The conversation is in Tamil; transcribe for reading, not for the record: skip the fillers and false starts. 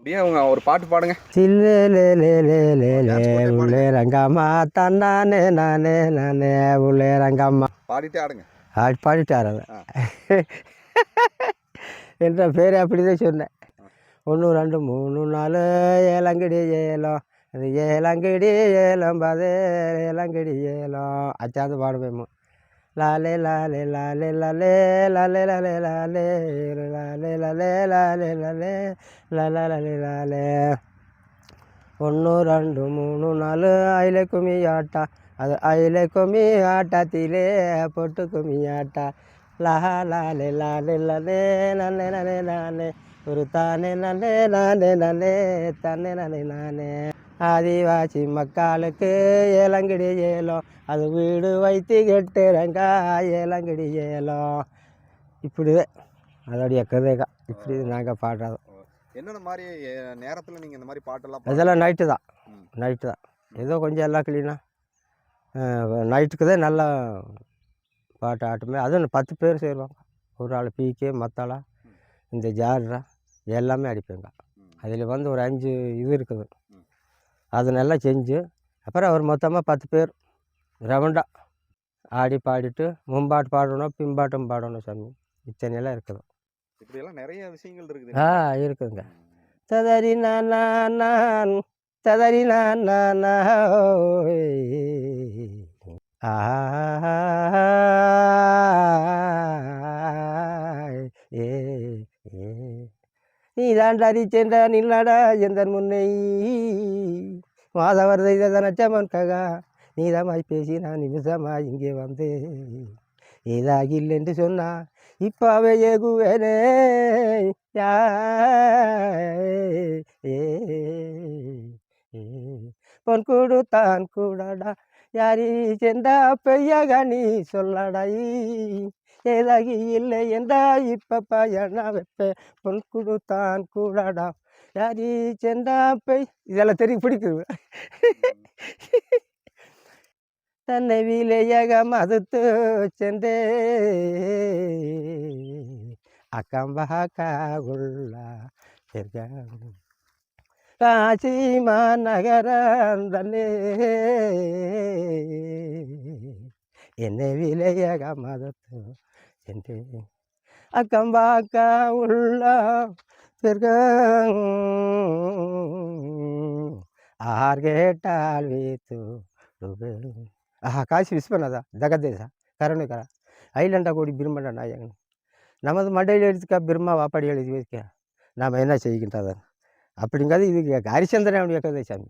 அப்படியே அவங்க ஒரு பாட்டு பாடுங்க. உள்ளே ரங்கம்மா தன்னானே நானே நானே உள்ளே ரங்கம்மா பாடிட்டே ஆடுங்க. பாடிட்டார் அதை. என்ற பேர் அப்படிதான் சொன்னேன். 1 2 3 4 ஏலங்கடி ஏலம், அது ஏலங்கடி ஏலம் பாதே ஏலங்கடி ஏலம் அச்சாந்து பாடுவேமோ. லாலே லாலே லாலே லாலே லாலே லாலே லாலே லாலே லாலே லாலே லாலே லாலே லாலே லாலே 1 2 3 4 அயிலை கும்மி ஆட்டா, அது அயிலை கும்மி ஆட்டாத்திலே பொட்டு கும்மி ஆட்டா. லாலே லாலே லாலே நானே நானே நானே ஒரு தானே நானே நானே நானே தானே நானே நானே. ஆதிவாசி மக்களுக்கு ஏலங்கடி ஏலம், அது வீடு வைத்து கெட்டுறங்க ஏலங்கடி ஏலம். இப்படி அதோடைய கதைகள் இப்படி நாங்கள் பாடுறோம். என்னென்ன மாதிரி நேரத்தில் நீங்கள் இந்த மாதிரி பாட்டெல்லாம்? அதெல்லாம் நைட்டு தான். நைட்டு தான் ஏதோ கொஞ்சம் எல்லாம் க்ளீனாக நைட்டுக்கு தான் நல்லா பாட்டு ஆட்டுமே. அதுவும் 10 பேர் சேருவாங்க. ஒரு ஆள் பீக்கே மத்தாளா இந்த ஜாடுறா எல்லாமே அடிப்பேங்க. அதில் வந்து ஒரு 5 இது இருக்குது. அது நல்லா செஞ்சு அப்புறம் அவர் மொத்தமாக 10 பேர் ரவுண்டாக ஆடி பாடிட்டு முன்பாட்டு பாடணும் பின்பாட்டும் பாடணும் சாமி. இத்தனையெல்லாம் இருக்குது. இப்படியெல்லாம் நிறைய விஷயங்கள் இருக்குது. இருக்குதுங்க. ததறி நான் ததறி நான் நீ தாண்டாரி சென்ற நில்லடா எந்த முன்னை மாதவர் செய்த நச்சமன்கா நீதமாய் பேசி நான் நிமிஷமாய் இங்கே வந்து இதாகில் என்று சொன்னா இப்பாவே ஏகுவேனே பொன் கொடுத்தான் கூடடா யாரி சென்றா பெய்யாக நீ சொல்லடாய் ஏதாகி இல்லை என்றா இப்ப பயனா வைப்ப பொன் கொடுத்தான் கூடடா யாரி சென்றா பெய் இதெல்லாம் தெரியும் பிடிக்குது. தன்னை விலையக மதுத்து சென்றே அக்கம்பகா உள்ளா காசிமா நகரந்தனே என்னை விலையக மதுத்து சென்றே அக்கம்பாக்கா உள்ளா ஆர் கேட்டால் வீத்து ಕಾಶಿ ವಿಶ್ವನಾಥ ಜಗದ್ದೇಶ ಕರುಣಿಕರ ಐಲಂಡ ಕೂಡಿ ಬಿರ್ಮಂಡ ನಾಯಕನು நமது மண்டையில் எடுத்துக்கா பிரம்மா வாப்பாடி எழுதி வைக்க நாம் என்ன செய்கின்றதன் அப்படிங்கிறது இது ஹரிச்சந்திரனுடைய கதை சாமி.